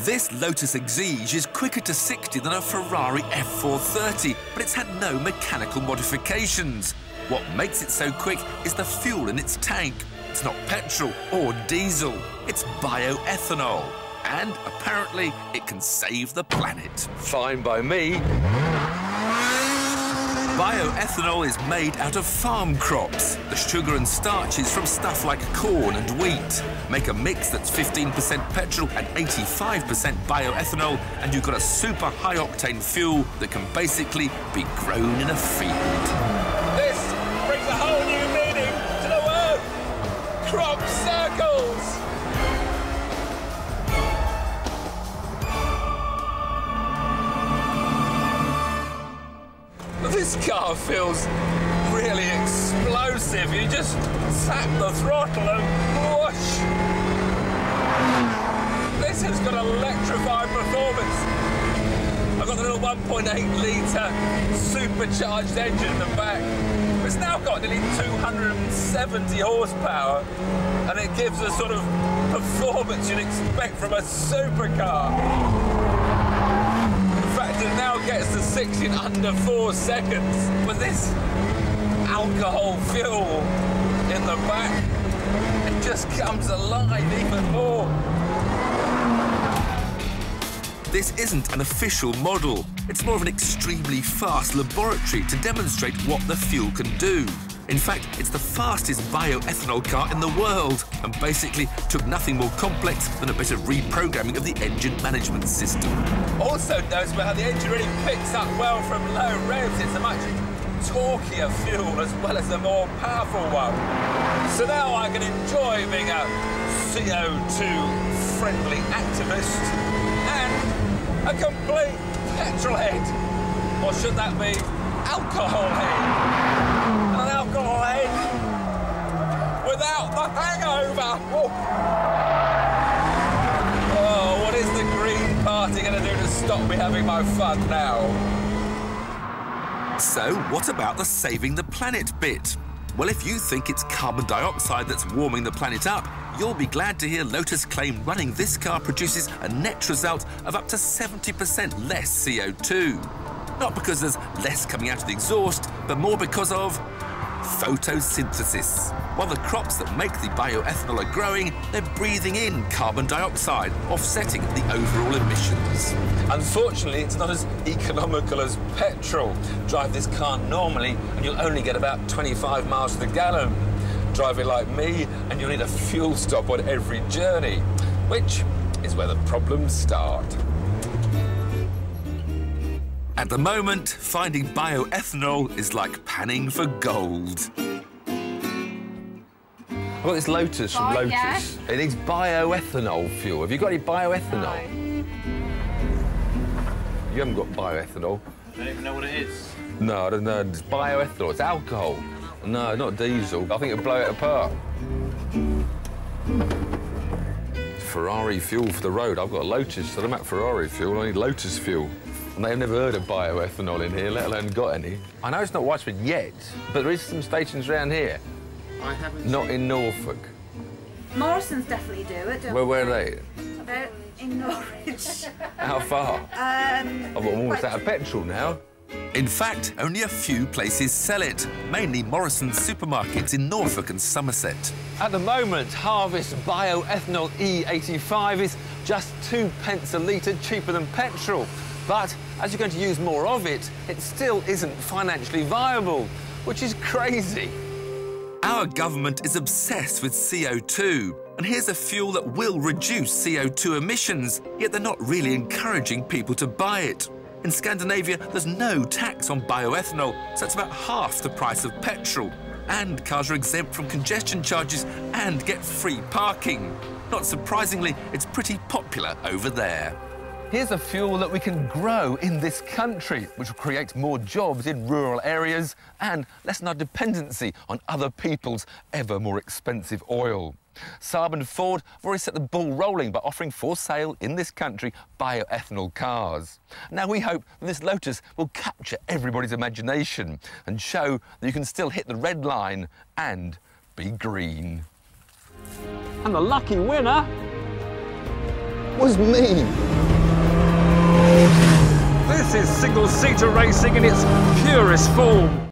This Lotus Exige is quicker to 60 than a Ferrari F430, but it's had no mechanical modifications. What makes it so quick is the fuel in its tank. It's not petrol or diesel, it's bioethanol. And apparently it can save the planet. Fine by me. Bioethanol is made out of farm crops. The sugar and starches from stuff like corn and wheat. Make a mix that's 15% petrol and 85% bioethanol, and you've got a super high-octane fuel that can basically be grown in a field. This brings a whole new meaning to the word crop circles. This car feels really explosive. You just tap the throttle and whoosh. This has got electrified performance. I've got the little 1.8-litre supercharged engine in the back. It's now got nearly 270 horsepower, and it gives the sort of performance you'd expect from a supercar. It now gets to 60 in under 4 seconds. With this alcohol fuel in the back, it just comes alive even more. This isn't an official model. It's more of an extremely fast laboratory to demonstrate what the fuel can do. In fact, it's the fastest bioethanol car in the world, and basically took nothing more complex than a bit of reprogramming of the engine management system. Also noticeable how the engine really picks up well from low revs. It's a much torquier fuel as well as a more powerful one. So now I can enjoy being a CO2-friendly activist and a complete petrol head. Or should that be alcohol head? An alcohol head without the hangover. Oh, what is the Green Party going to do to stop me having my fun now? So, what about the saving the planet bit? Well, if you think it's carbon dioxide that's warming the planet up, you'll be glad to hear Lotus claim running this car produces a net result of up to 70% less CO2. Not because there's less coming out of the exhaust, but more because of photosynthesis. While the crops that make the bioethanol are growing, they're breathing in carbon dioxide, offsetting the overall emissions. Unfortunately, it's not as economical as petrol. Drive this car normally, and you'll only get about 25 miles to the gallon. Drive it like me, and you'll need a fuel stop on every journey, which is where the problems start. At the moment, finding bioethanol is like panning for gold. I've got this Lotus from Lotus. Yeah. It needs bioethanol fuel. Have you got any bioethanol? No. You haven't got bioethanol. I don't even know what it is. No, I don't know. It's bioethanol. It's alcohol. No, not diesel. I think it'll blow it apart. It's Ferrari fuel for the road. I've got a Lotus, so I'm at Ferrari fuel. I need Lotus fuel. And they've never heard of bioethanol in here, let alone got any. I know it's not widespread yet, but there is some stations around here. I haven't Not seen. in Norfolk. Morrison's definitely do it, don't Where are they? They're in Norwich. How far? I'm almost out of petrol now. In fact, only a few places sell it, mainly Morrison's supermarkets in Norfolk and Somerset. At the moment, Harvest Bioethanol E85 is just 2 pence a litre cheaper than petrol. But as you're going to use more of it, it still isn't financially viable, which is crazy. Our government is obsessed with CO2, and here's a fuel that will reduce CO2 emissions, yet they're not really encouraging people to buy it. In Scandinavia, there's no tax on bioethanol, so it's about half the price of petrol. And cars are exempt from congestion charges and get free parking. Not surprisingly, it's pretty popular over there. Here's a fuel that we can grow in this country, which will create more jobs in rural areas and lessen our dependency on other people's ever more expensive oil. Saab and Ford have already set the ball rolling by offering for sale in this country bioethanol cars. Now we hope that this Lotus will capture everybody's imagination and show that you can still hit the red line and be green. And the lucky winner was me. is single-seater racing in its purest form.